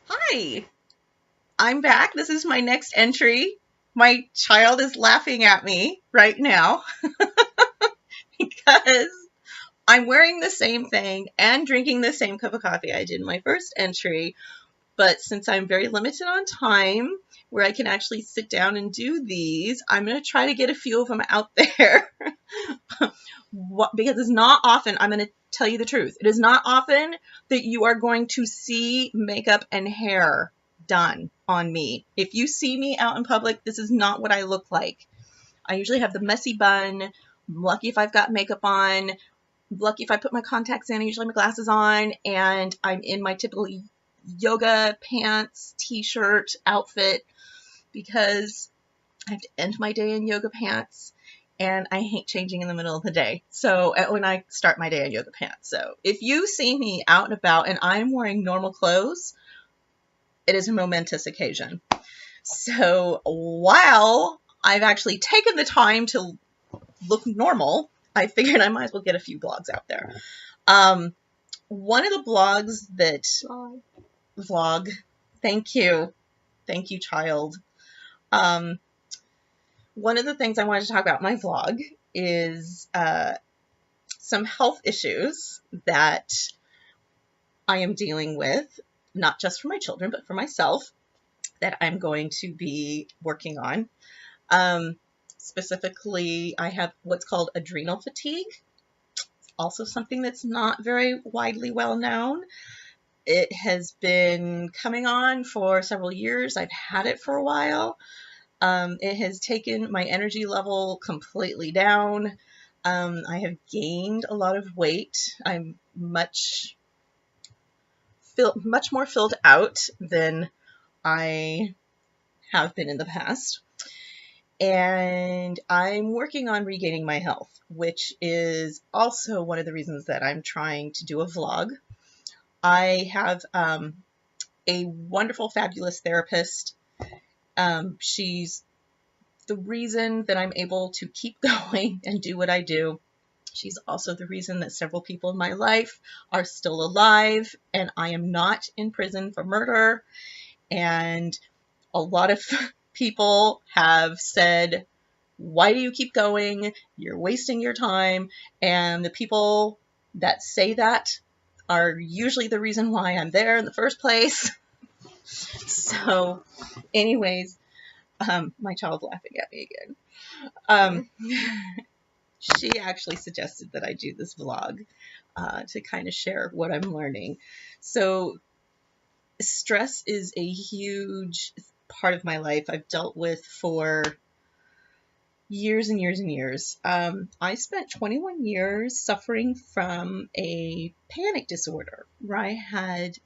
Hi, I'm back. This is my next entry. My child is laughing at me right now because I'm wearing the same thing and drinking the same cup of coffee I did in my first entry. But since I'm very limited on time where I can actually sit down and do these, I'm going to try to get a few of them out there. Because it's not often, I'm going to tell you the truth, it is not often that you are going to see makeup and hair done on me. If you see me out in public, this is not what I look like. I usually have the messy bun. I'm lucky if I've got makeup on. I'm lucky if I put my contacts in. I usually have my glasses on, and I'm in my typical yoga pants, t-shirt outfit because I have to end my day in yoga pants and I hate changing in the middle of the day. So when I start my day in yoga pants. So if you see me out and about and I'm wearing normal clothes, it is a momentous occasion. So while I've actually taken the time to look normal, I figured I might as well get a few blogs out there. One of the blogs that vlog, thank you, child. One of the things I wanted to talk about in my vlog is some health issues that I am dealing with, not just for my children, but for myself, that I'm going to be working on. Specifically, I have what's called adrenal fatigue, also something that's not very widely well known. It has been coming on for several years. I've had it for a while. It has taken my energy level completely down. I have gained a lot of weight. I'm much more filled out than I have been in the past. And I'm working on regaining my health, which is also one of the reasons that I'm trying to do a vlog. I have a wonderful, fabulous therapist. She's the reason that I'm able to keep going and do what I do. She's also the reason that several people in my life are still alive and I am not in prison for murder. And a lot of people have said, why do you keep going? You're wasting your time. And the people that say that are usually the reason why I'm there in the first place. So anyways, my child's laughing at me again. She actually suggested that I do this vlog to kind of share what I'm learning. So stress is a huge part of my life I've dealt with for years and years and years. I spent 21 years suffering from a panic disorder where I had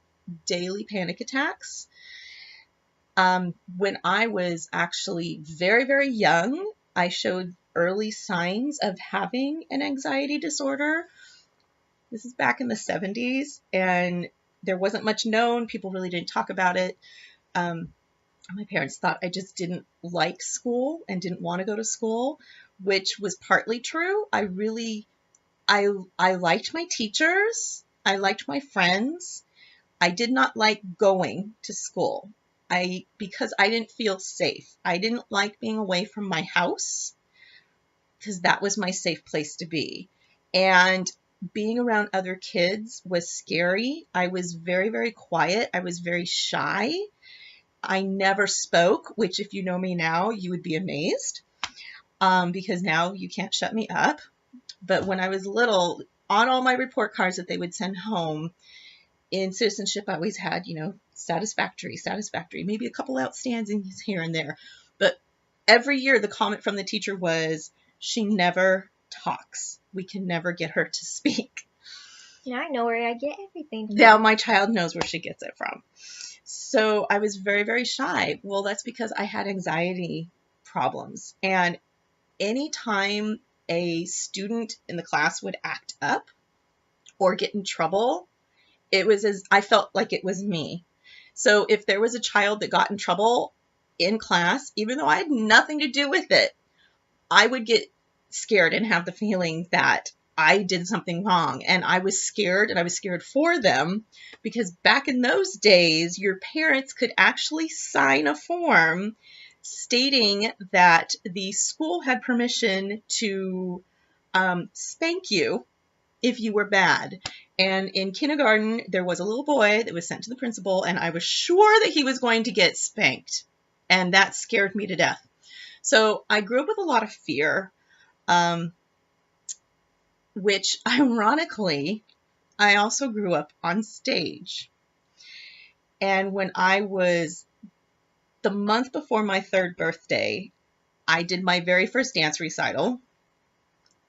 daily panic attacks. When I was actually very, very young, I showed early signs of having an anxiety disorder. This is back in the 70s, and there wasn't much known. People really didn't talk about it. My parents thought I just didn't like school and didn't want to go to school, which was partly true. I liked my teachers. I liked my friends. I did not like going to school. Because I didn't feel safe. I didn't like being away from my house because that was my safe place to be. And being around other kids was scary. I was very, very quiet. I was very shy. I never spoke, which if you know me now, you would be amazed because now you can't shut me up. But when I was little, on all my report cards that they would send home, in citizenship, I always had, satisfactory, maybe a couple outstandings here and there. But every year the comment from the teacher was, she never talks. We can never get her to speak. Now I know where I get everything from. Now my child knows where she gets it from. So I was very, very shy. Well, that's because I had anxiety problems. And anytime a student in the class would act up or get in trouble, I felt like it was me. So if there was a child that got in trouble in class, even though I had nothing to do with it, I would get scared and have the feeling that I did something wrong, and I was scared, and I was scared for them, because back in those days, your parents could actually sign a form stating that the school had permission to spank you if you were bad. And in kindergarten, there was a little boy that was sent to the principal, and I was sure that he was going to get spanked, and that scared me to death. So I grew up with a lot of fear, which ironically, I also grew up on stage. And when I was the month before my 3rd birthday, I did my very first dance recital,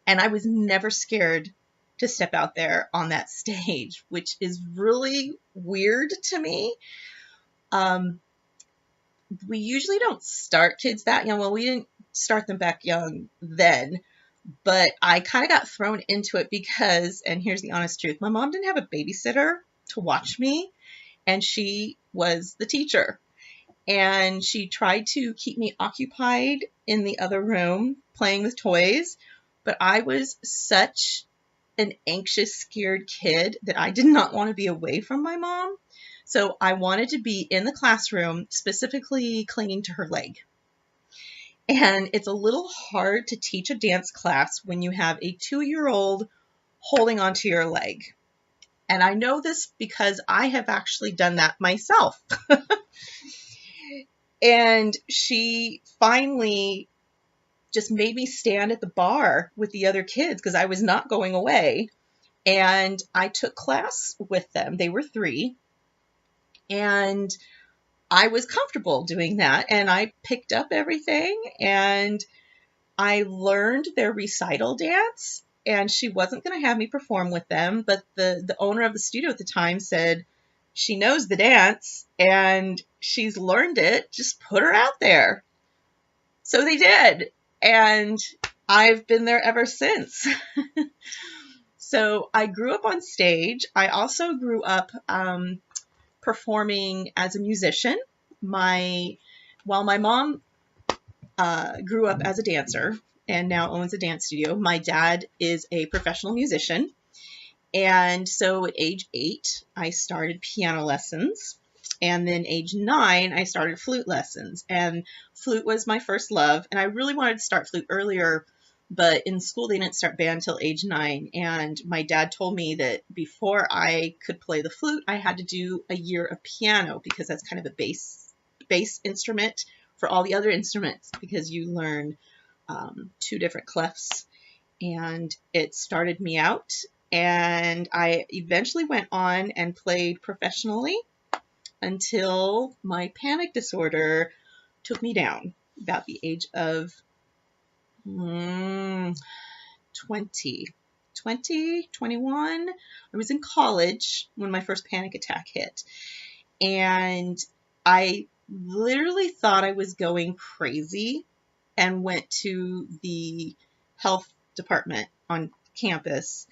and I was never scared to step out there on that stage, which is really weird to me. We usually don't start kids that young. Well, we didn't start them back young then, but I kind of got thrown into it because, and here's the honest truth, my mom didn't have a babysitter to watch me, and she was the teacher. And she tried to keep me occupied in the other room playing with toys, but I was such an anxious, scared kid that I did not want to be away from my mom. So I wanted to be in the classroom, specifically clinging to her leg. And it's a little hard to teach a dance class when you have a 2-year-old holding onto your leg. And I know this because I have actually done that myself. And she finally just made me stand at the bar with the other kids because I was not going away. And I took class with them. They were 3. And I was comfortable doing that. And I picked up everything, and I learned their recital dance. And she wasn't going to have me perform with them. But the owner of the studio at the time said, she knows the dance and she's learned it. Just put her out there. So they did. And I've been there ever since. So I grew up on stage. I also grew up performing as a musician. While my mom grew up as a dancer and now owns a dance studio, my dad is a professional musician. And so at age 8, I started piano lessons. And then age 9, I started flute lessons. And flute was my first love. And I really wanted to start flute earlier, but in school they didn't start band till age 9. And my dad told me that before I could play the flute, I had to do a year of piano, because that's kind of a bass instrument for all the other instruments, because you learn 2 different clefs. And it started me out. And I eventually went on and played professionally until my panic disorder took me down about the age of 20, 21. I was in college when my first panic attack hit. And I literally thought I was going crazy and went to the health department on campus.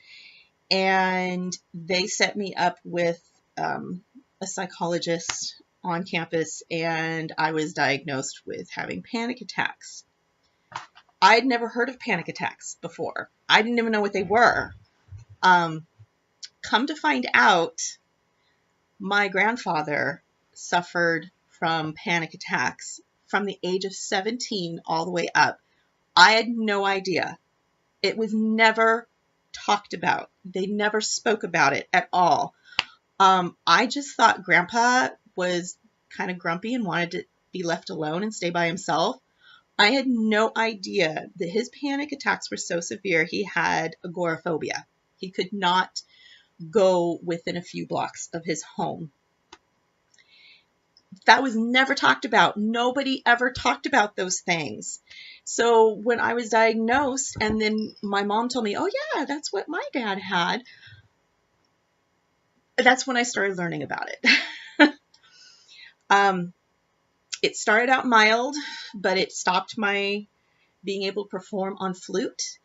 And they set me up with a psychologist on campus, and I was diagnosed with having panic attacks. I'd never heard of panic attacks before. I didn't even know what they were. Come to find out, my grandfather suffered from panic attacks from the age of 17 all the way up. I had no idea. It was never talked about. They never spoke about it at all. I just thought Grandpa was kind of grumpy and wanted to be left alone and stay by himself. I had no idea that his panic attacks were so severe he had agoraphobia. He could not go within a few blocks of his home. That was never talked about. Nobody ever talked about those things. So when I was diagnosed, and then my mom told me, oh yeah, that's what my dad had, that's when I started learning about it. It started out mild, but it stopped my being able to perform on flute.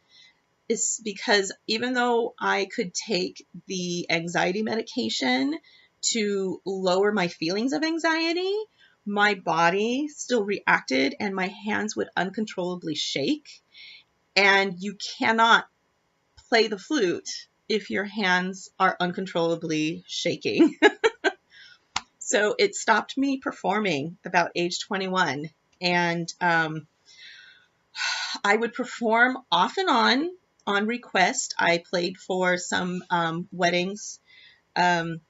It's because even though I could take the anxiety medication to lower my feelings of anxiety, my body still reacted and my hands would uncontrollably shake. And you cannot play the flute if your hands are uncontrollably shaking. So it stopped me performing about age 21. And I would perform off and on request. I played for some weddings. Um,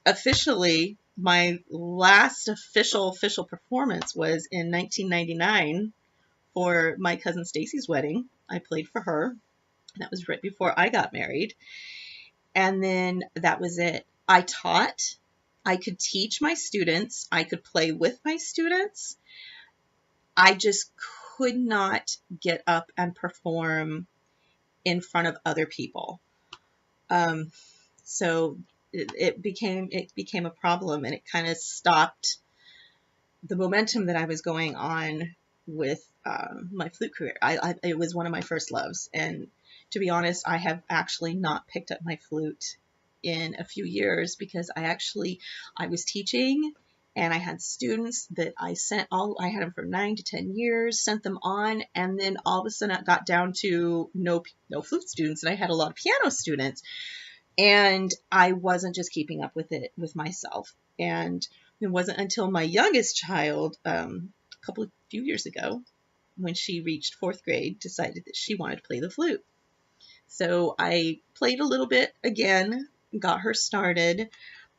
Officially, my last official performance was in 1999 for my cousin Stacy's wedding. I played for her. That was right before I got married. And then that was it. I taught. I could teach my students. I could play with my students. I just could not get up and perform in front of other people. So it became a problem, and it kind of stopped the momentum that I was going on with my flute career. It was one of my first loves, and to be honest, I have actually not picked up my flute in a few years because I was teaching, and I had students that I had them for 9 to 10 years, sent them on, and then all of a sudden it got down to no flute students, and I had a lot of piano students, and I wasn't just keeping up with it with myself. And it wasn't until my youngest child, few years ago, when she reached 4th grade, decided that she wanted to play the flute. So I played a little bit again, got her started,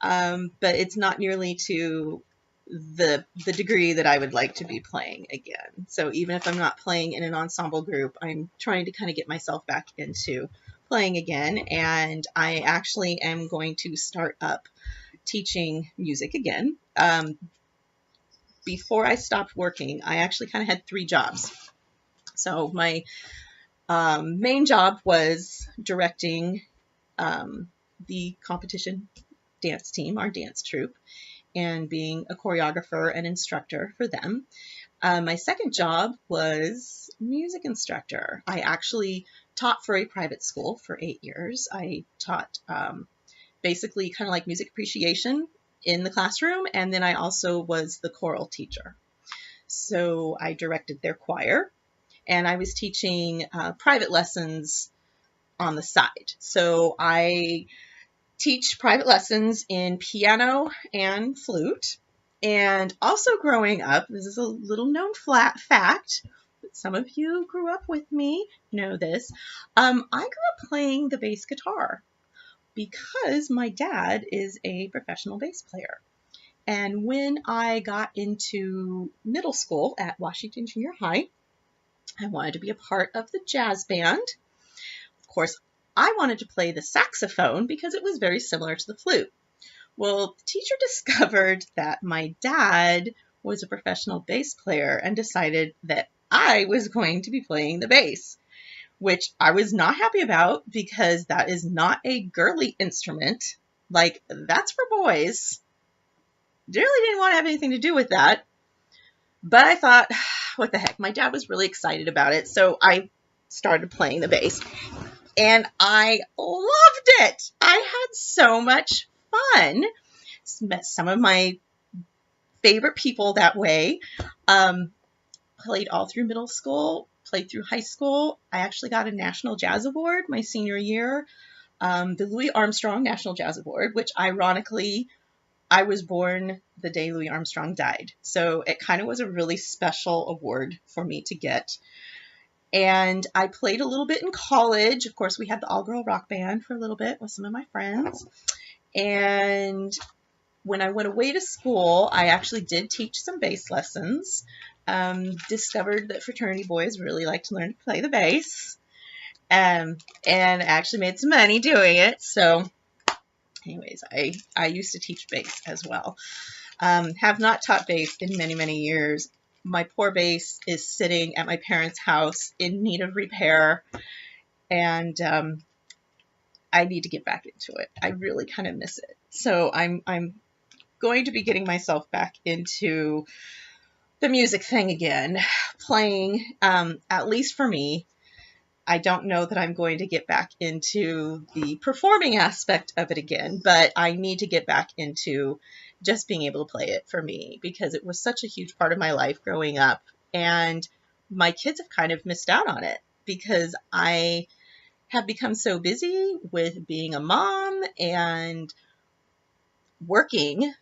but it's not nearly to the degree that I would like to be playing again. So even if I'm not playing in an ensemble group, I'm trying to kind of get myself back into playing again, and I actually am going to start up teaching music again. Before I stopped working, I actually kind of had 3 jobs. So my main job was directing the competition dance team, our dance troupe, and being a choreographer and instructor for them. My second job was music instructor. I actually taught for a private school for 8 years. I taught basically kind of like music appreciation in the classroom, and then I also was the choral teacher. So I directed their choir, and I was teaching private lessons on the side. So I teach private lessons in piano and flute. And also growing up, this is a little known fact, but some of you grew up with me know this. I grew up playing the bass guitar because my dad is a professional bass player. And when I got into middle school at Washington Junior High, I wanted to be a part of the jazz band. Of course, I wanted to play the saxophone because it was very similar to the flute. Well, the teacher discovered that my dad was a professional bass player and decided that I was going to be playing the bass, which I was not happy about because that is not a girly instrument. Like, that's for boys. Really didn't want to have anything to do with that. But I thought, what the heck? My dad was really excited about it, so I started playing the bass. And I loved it. I had so much fun. Met some of my favorite people that way. Played all through middle school, played through high school. I actually got a National Jazz Award my senior year, the Louis Armstrong National Jazz Award, which ironically, I was born the day Louis Armstrong died. So it kind of was a really special award for me to get. And I played a little bit in college. Of course, we had the all-girl rock band for a little bit with some of my friends. And when I went away to school, I actually did teach some bass lessons. Discovered that fraternity boys really like to learn to play the bass. And actually made some money doing it. So anyways, I used to teach bass as well. Have not taught bass in many, many years. My poor bass is sitting at my parents' house in need of repair, and I need to get back into it. I really kind of miss it. So I'm going to be getting myself back into the music thing again, playing, at least for me. I don't know that I'm going to get back into the performing aspect of it again, but I need to get back into just being able to play it for me because it was such a huge part of my life growing up, and my kids have kind of missed out on it because I have become so busy with being a mom and working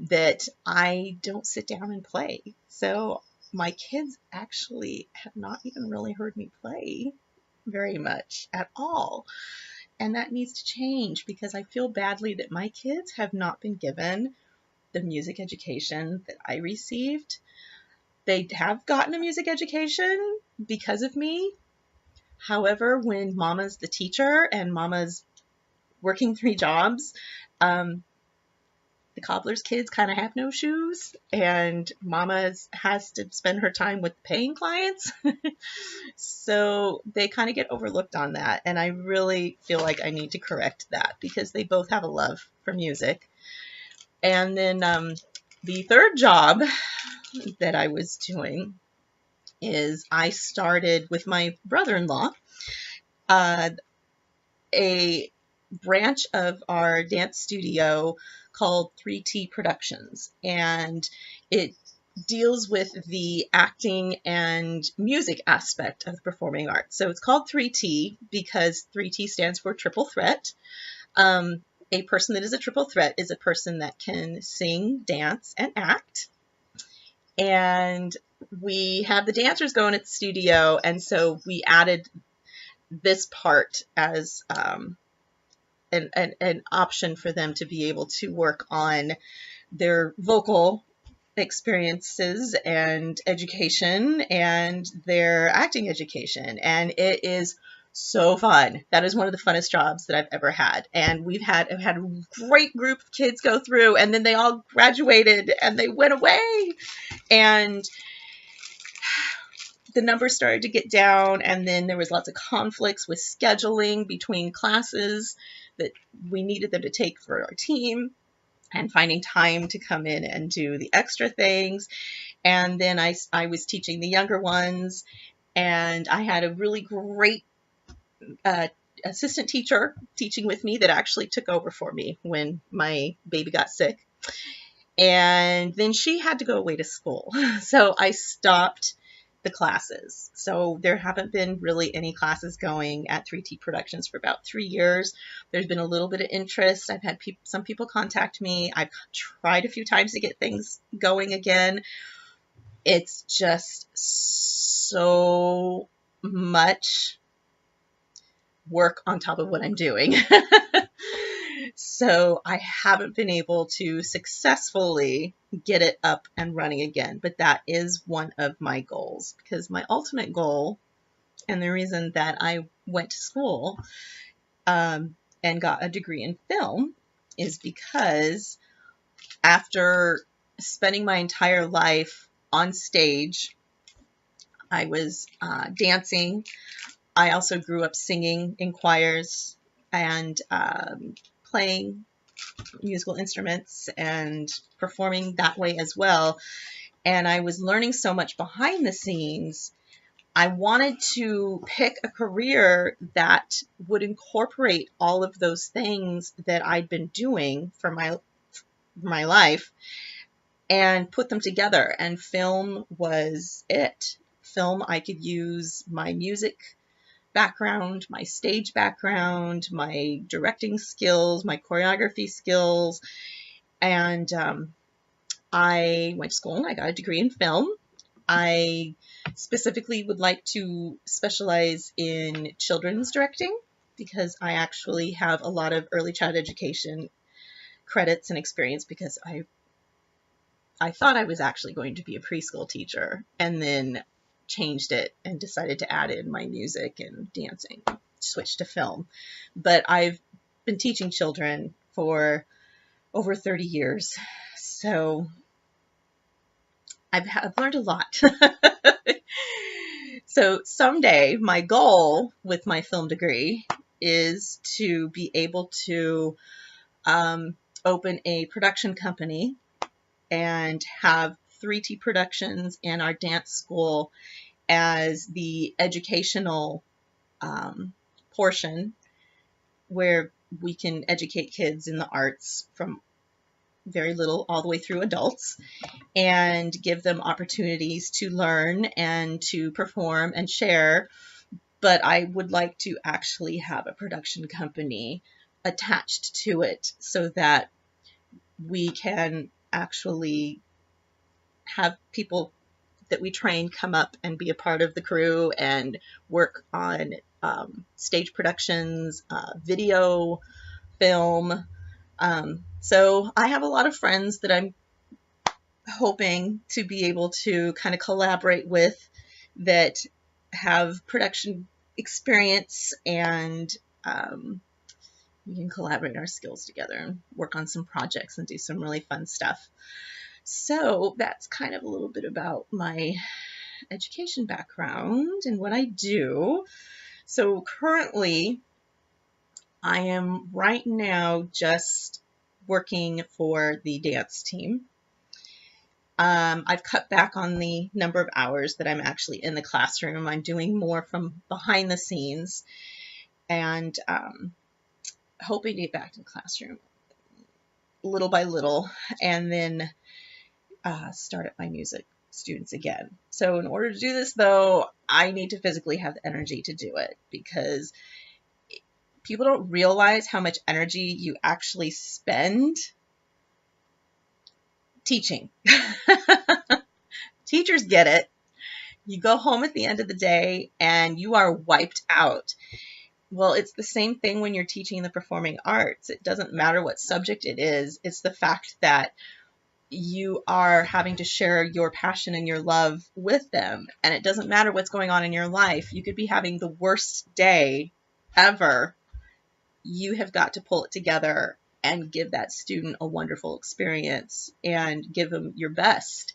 that I don't sit down and play. So my kids actually have not even really heard me play very much at all. And that needs to change because I feel badly that my kids have not been given the music education that I received. They have gotten a music education because of me. However, when mama's the teacher and mama's working 3 jobs, the cobbler's kids kind of have no shoes, and mama has to spend her time with paying clients. So they kind of get overlooked on that. And I really feel like I need to correct that because they both have a love for music. And then the third job that I was doing is I started with my brother-in-law a branch of our dance studio called 3T Productions, and it deals with the acting and music aspect of performing arts. So it's called 3T because 3T stands for triple threat. A person that is a triple threat is a person that can sing, dance, and act. And we have the dancers going at the studio, and so we added this part as an option for them to be able to work on their vocal experiences and education and their acting education. And it is so fun. That is one of the funnest jobs that I've ever had. And I've had a great group of kids go through, and then they all graduated and they went away. And the numbers started to get down, and then there was lots of conflicts with scheduling between classes that we needed them to take for our team and finding time to come in and do the extra things. And then I was teaching the younger ones, and I had a really great assistant teacher teaching with me that actually took over for me when my baby got sick. And then she had to go away to school. So I stopped the classes. So there haven't been really any classes going at 3T Productions for about 3 years. There's been a little bit of interest. I've had some people contact me. I've tried a few times to get things going again. It's just so much work on top of what I'm doing. So I haven't been able to successfully get it up and running again. But that is one of my goals, because my ultimate goal and the reason that I went to school and got a degree in film is because after spending my entire life on stage, I was dancing. I also grew up singing in choirs and playing musical instruments and performing that way as well. And I was learning so much behind the scenes. I wanted to pick a career that would incorporate all of those things that I'd been doing for my life and put them together. And film was it. Film, I could use my music background, my stage background, my directing skills, my choreography skills. And I went to school and I got a degree in film. I specifically would like to specialize in children's directing because I actually have a lot of early child education credits and experience, because I thought I was actually going to be a preschool teacher and then changed it and decided to add in my music and dancing, switched to film. But I've been teaching children for over 30 years. So I've learned a lot. So someday my goal with my film degree is to be able to open a production company and have 3T Productions and our dance school as the educational portion where we can educate kids in the arts from very little all the way through adults and give them opportunities to learn and to perform and share but I would like to actually have a production company attached to it so that we can actually have people that we train come up and be a part of the crew and work on stage productions, video, film. So I have a lot of friends that I'm hoping to be able to kind of collaborate with that have production experience, and we can collaborate our skills together and work on some projects and do some really fun stuff. So that's kind of a little bit about my education background and what I do. So currently, I am right now just working for the dance team. I've cut back on the number of hours that I'm actually in the classroom. I'm doing more from behind the scenes, and hoping to get back to the classroom little by little, and then start at my music students again. So in order to do this, though, I need to physically have the energy to do it, because people don't realize how much energy you actually spend teaching. Teachers get it. You go home at the end of the day and you are wiped out. Well, it's the same thing when you're teaching the performing arts. It doesn't matter what subject it is. It's the fact that you are having to share your passion and your love with them. And it doesn't matter what's going on in your life. You could be having the worst day ever. You have got to pull it together and give that student a wonderful experience and give them your best.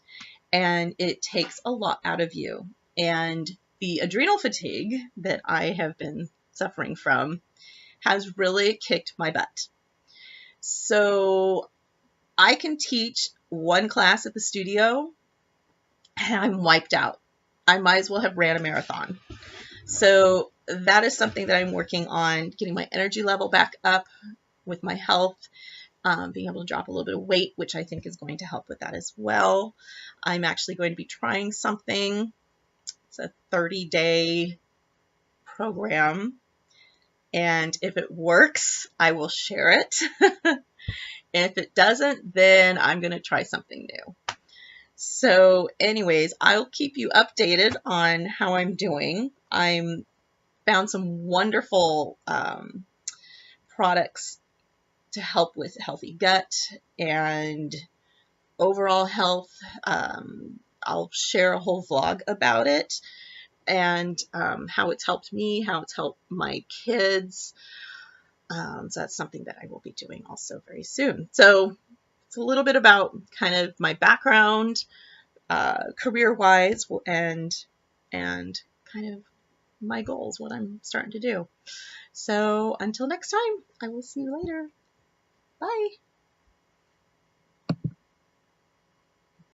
And it takes a lot out of you. And the adrenal fatigue that I have been suffering from has really kicked my butt. So I can teach one class at the studio and I'm wiped out. I might as well have ran a marathon. So that is something that I'm working on, getting my energy level back up with my health, being able to drop a little bit of weight, which I think is going to help with that as well. I'm actually going to be trying something. It's a 30-day program. And if it works, I will share it. If it doesn't, then I'm going to try something new. So anyways, I'll keep you updated on how I'm doing. I'm found some wonderful products to help with healthy gut and overall health. I'll share a whole vlog about it and how it's helped me, how it's helped my kids. So that's something that I will be doing also very soon. So it's a little bit about kind of my background, career-wise, and kind of my goals, what I'm starting to do. So until next time, I will see you later. Bye.